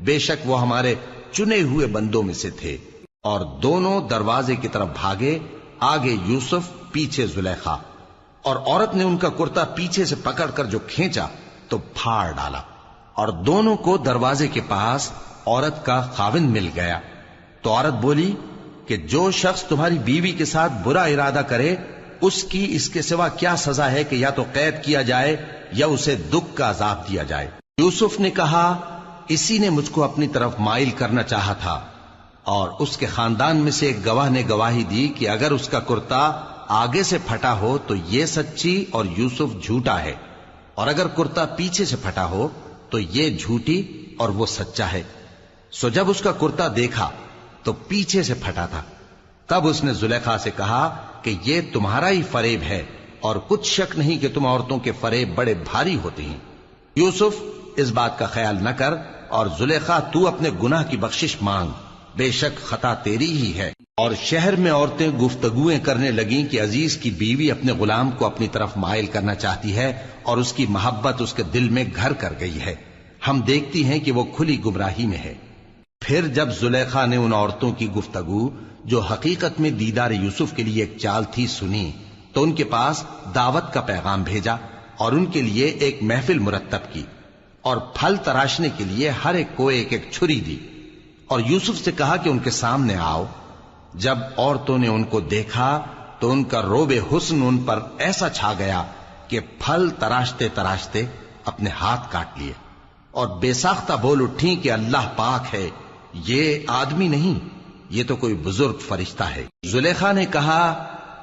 Speaker 1: بے شک وہ ہمارے چنے ہوئے بندوں میں سے تھے. اور دونوں دروازے کی طرف بھاگے، آگے یوسف پیچھے زلیخا. اور عورت نے ان کا کرتا پیچھے سے پکڑ کر جو کھینچا تو پھاڑ ڈالا، اور دونوں کو دروازے کے پاس عورت کا خاوند مل گیا. تو عورت بولی کہ جو شخص تمہاری بیوی کے ساتھ برا ارادہ کرے اس کی اس کے سوا کیا سزا ہے کہ یا تو قید کیا جائے یا اسے دکھ کا عذاب دیا جائے. یوسف نے کہا اسی نے مجھ کو اپنی طرف مائل کرنا چاہا تھا. اور اس کے خاندان میں سے ایک گواہ نے گواہی دی کہ اگر اس کا کرتا آگے سے پھٹا ہو تو یہ سچی اور یوسف جھوٹا ہے، اور اگر کرتا پیچھے سے پھٹا ہو تو یہ جھوٹی اور وہ سچا ہے. سو جب اس کا کرتا دیکھا تو پیچھے سے پھٹا تھا. تب اس نے زلیخا سے کہا کہ یہ تمہارا ہی فریب ہے، اور کچھ شک نہیں کہ تم عورتوں کے فریب بڑے بھاری ہوتے ہیں. یوسف اس بات کا خیال نہ کر، اور زلیخا تو اپنے گناہ کی بخشش مانگ، بے شک خطا تیری ہی ہے. اور شہر میں عورتیں گفتگویں کرنے لگیں کہ عزیز کی بیوی اپنے غلام کو اپنی طرف مائل کرنا چاہتی ہے اور اس کی محبت اس کے دل میں گھر کر گئی ہے. ہم دیکھتی ہیں کہ وہ کھلی گمراہی میں ہے. پھر جب زلیخا نے ان عورتوں کی گفتگو جو حقیقت میں دیدار یوسف کے لیے ایک چال تھی سنی، تو ان کے پاس دعوت کا پیغام بھیجا اور ان کے لیے ایک محفل مرتب کی، اور پھل تراشنے کے لیے ہر ایک کو ایک ایک چھری دی. اور یوسف سے کہا کہ ان کے سامنے آؤ. جب عورتوں نے ان کو دیکھا تو ان کا روب حسن ان پر ایسا چھا گیا کہ پھل تراشتے تراشتے اپنے ہاتھ کاٹ لیے، اور بے ساختہ بول اٹھیں کہ اللہ پاک ہے، یہ آدمی نہیں، یہ تو کوئی بزرگ فرشتہ ہے. زلیخا نے کہا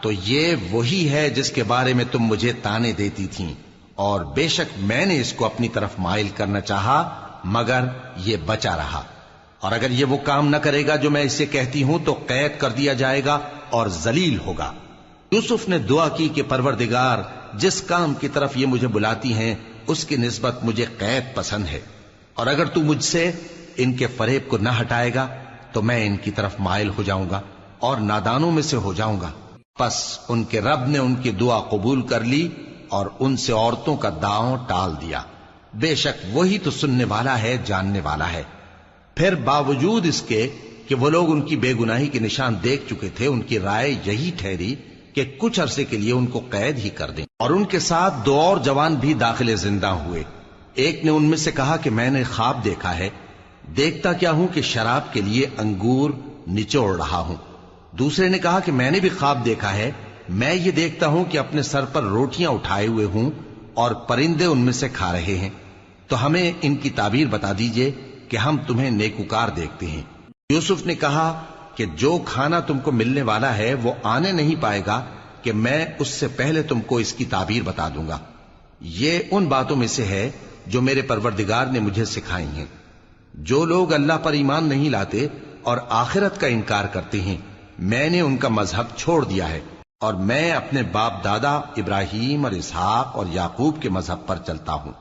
Speaker 1: تو یہ وہی ہے جس کے بارے میں تم مجھے تانے دیتی تھیں، اور بے شک میں نے اس کو اپنی طرف مائل کرنا چاہا مگر یہ بچا رہا. اور اگر یہ وہ کام نہ کرے گا جو میں اسے کہتی ہوں تو قید کر دیا جائے گا اور ذلیل ہوگا. یوسف نے دعا کی کہ پروردگار جس کام کی طرف یہ مجھے بلاتی ہیں اس کی نسبت مجھے قید پسند ہے، اور اگر تو مجھ سے ان کے فریب کو نہ ہٹائے گا تو میں ان کی طرف مائل ہو جاؤں گا اور نادانوں میں سے ہو جاؤں گا. پس ان کے رب نے ان کی دعا قبول کر لی اور ان سے عورتوں کا داؤں ٹال دیا. بے شک وہی تو سننے والا ہے، جاننے والا ہے. پھر باوجود اس کے کہ وہ لوگ ان کی بے گناہی کے نشان دیکھ چکے تھے، ان کی رائے یہی ٹھہری کہ کچھ عرصے کے لیے ان کو قید ہی کر دیں. اور ان کے ساتھ دو اور جوان بھی داخل زندہ ہوئے. ایک نے ان میں سے کہا کہ میں نے خواب دیکھا ہے، دیکھتا کیا ہوں کہ شراب کے لیے انگور نچوڑ رہا ہوں. دوسرے نے کہا کہ میں نے بھی خواب دیکھا ہے، میں یہ دیکھتا ہوں کہ اپنے سر پر روٹیاں اٹھائے ہوئے ہوں اور پرندے ان میں سے کھا رہے ہیں. تو ہمیں ان کی تعبیر بتا دیجئے کہ ہم تمہیں نیکوکار دیکھتے ہیں. یوسف نے کہا کہ جو کھانا تم کو ملنے والا ہے وہ آنے نہیں پائے گا کہ میں اس سے پہلے تم کو اس کی تعبیر بتا دوں گا. یہ ان باتوں میں سے ہے جو میرے پروردگار نے مجھے سکھائی ہیں. جو لوگ اللہ پر ایمان نہیں لاتے اور آخرت کا انکار کرتے ہیں، میں نے ان کا مذہب چھوڑ دیا ہے، اور میں اپنے باپ دادا ابراہیم اور اسحاق اور یعقوب کے مذہب پر چلتا ہوں.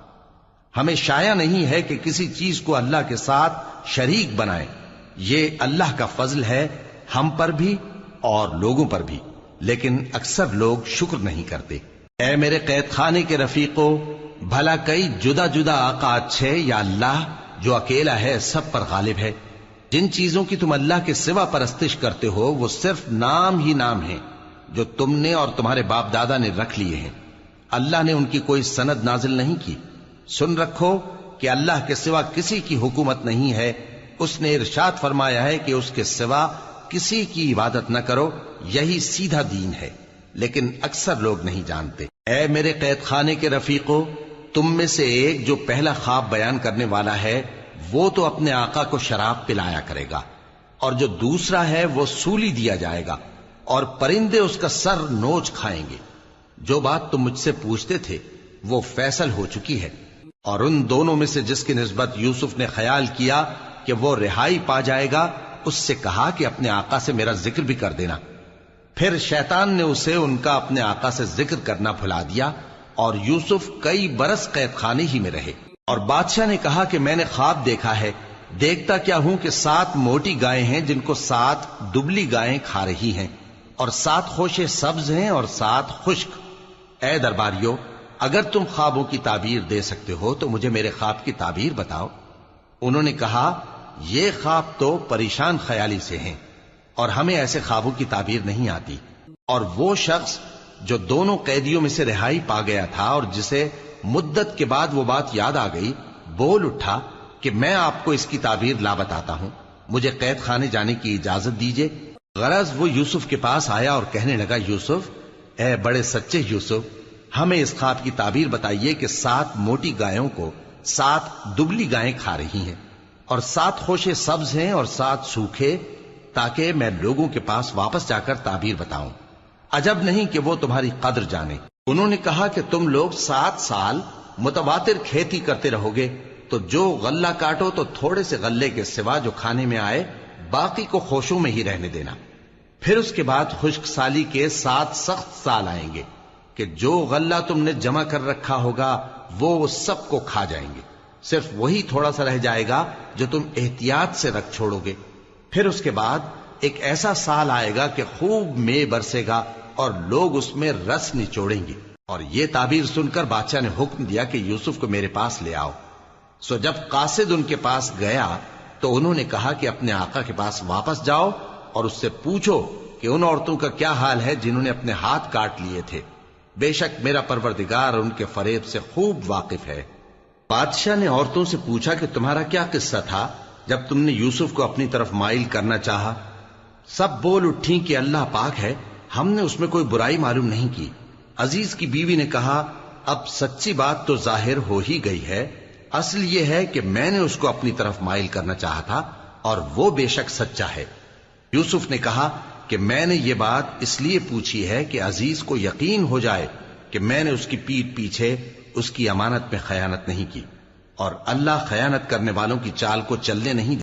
Speaker 1: ہمیں شایع نہیں ہے کہ کسی چیز کو اللہ کے ساتھ شریک بنائیں. یہ اللہ کا فضل ہے ہم پر بھی اور لوگوں پر بھی، لیکن اکثر لوگ شکر نہیں کرتے. اے میرے قید خانے کے رفیقو، بھلا کئی جدا جدا آقا اچھے یا اللہ جو اکیلا ہے سب پر غالب ہے؟ جن چیزوں کی تم اللہ کے سوا پرستش کرتے ہو وہ صرف نام ہی نام ہیں جو تم نے اور تمہارے باپ دادا نے رکھ لیے ہیں. اللہ نے ان کی کوئی سند نازل نہیں کی. سن رکھو کہ اللہ کے سوا کسی کی حکومت نہیں ہے. اس نے ارشاد فرمایا ہے کہ اس کے سوا کسی کی عبادت نہ کرو، یہی سیدھا دین ہے، لیکن اکثر لوگ نہیں جانتے. اے میرے قید خانے کے رفیقو، تم میں سے ایک جو پہلا خواب بیان کرنے والا ہے وہ تو اپنے آقا کو شراب پلایا کرے گا، اور جو دوسرا ہے وہ سولی دیا جائے گا اور پرندے اس کا سر نوچ کھائیں گے. جو بات تم مجھ سے پوچھتے تھے وہ فیصل ہو چکی ہے. اور ان دونوں میں سے جس کی نسبت یوسف نے خیال کیا کہ وہ رہائی پا جائے گا، اس سے کہا کہ اپنے آقا سے میرا ذکر بھی کر دینا. پھر شیطان نے اسے ان کا اپنے آقا سے ذکر کرنا بھلا دیا، اور یوسف کئی برس قید خانے ہی میں رہے. اور بادشاہ نے کہا کہ میں نے خواب دیکھا ہے، دیکھتا کیا ہوں کہ 7 موٹی گائیں ہیں جن کو 7 دبلی گائیں کھا رہی ہیں، اور 7 خوشے سبز ہیں اور 7 خشک. اے درباریو، اگر تم خوابوں کی تعبیر دے سکتے ہو تو مجھے میرے خواب کی تعبیر بتاؤ۔ انہوں نے کہا یہ خواب تو پریشان خیالی سے ہیں اور ہمیں ایسے خوابوں کی تعبیر نہیں آتی۔ اور وہ شخص جو دونوں قیدیوں میں سے رہائی پا گیا تھا اور جسے مدت کے بعد وہ بات یاد آ گئی، بول اٹھا کہ میں آپ کو اس کی تعبیر لا بتاتا ہوں، مجھے قید خانے جانے کی اجازت دیجیے۔ غرض وہ یوسف کے پاس آیا اور کہنے لگا، یوسف، اے بڑے سچے یوسف، ہمیں اس خواب کی تعبیر بتائیے کہ 7 موٹی گایوں کو 7 دبلی گائیں کھا رہی ہیں اور 7 خوشے سبز ہیں اور 7 سوکھے، تاکہ میں لوگوں کے پاس واپس جا کر تعبیر بتاؤں۔ عجب نہیں کہ وہ تمہاری قدر جانے۔ انہوں نے کہا کہ تم لوگ 7 سال متواتر کھیتی کرتے رہو گے، تو جو غلہ کاٹو تو تھوڑے سے غلے کے سوا جو کھانے میں آئے باقی کو خوشوں میں ہی رہنے دینا۔ پھر اس کے بعد خشک سالی کے 7 سخت سال آئیں گے کہ جو غلہ تم نے جمع کر رکھا ہوگا وہ سب کو کھا جائیں گے، صرف وہی تھوڑا سا رہ جائے گا جو تم احتیاط سے رکھ چھوڑو گے۔ پھر اس کے بعد ایک ایسا سال آئے گا کہ خوب مے برسے گا اور لوگ اس میں رس نچوڑیں گے۔ اور یہ تعبیر سن کر بادشاہ نے حکم دیا کہ یوسف کو میرے پاس لے آؤ۔ سو جب قاصد ان کے پاس گیا تو انہوں نے کہا کہ اپنے آقا کے پاس واپس جاؤ اور اس سے پوچھو کہ ان عورتوں کا کیا حال ہے جنہوں نے اپنے ہاتھ کاٹ لیے تھے، بے شک میرا پروردگار ان کے فریب سے خوب واقف ہے۔ بادشاہ نے عورتوں سے پوچھا کہ تمہارا کیا قصہ تھا جب تم نے یوسف کو اپنی طرف مائل کرنا چاہا؟ سب بول اٹھیں کہ اللہ پاک ہے، ہم نے اس میں کوئی برائی معلوم نہیں کی۔ عزیز کی بیوی نے کہا، اب سچی بات تو ظاہر ہو ہی گئی ہے، اصل یہ ہے کہ میں نے اس کو اپنی طرف مائل کرنا چاہا تھا اور وہ بے شک سچا ہے۔ یوسف نے کہا کہ میں نے یہ بات اس لیے پوچھی ہے کہ عزیز کو یقین ہو جائے کہ میں نے اس کی پیٹھ پیچھے اس کی امانت میں خیانت نہیں کی، اور اللہ خیانت کرنے والوں کی چال کو چلنے نہیں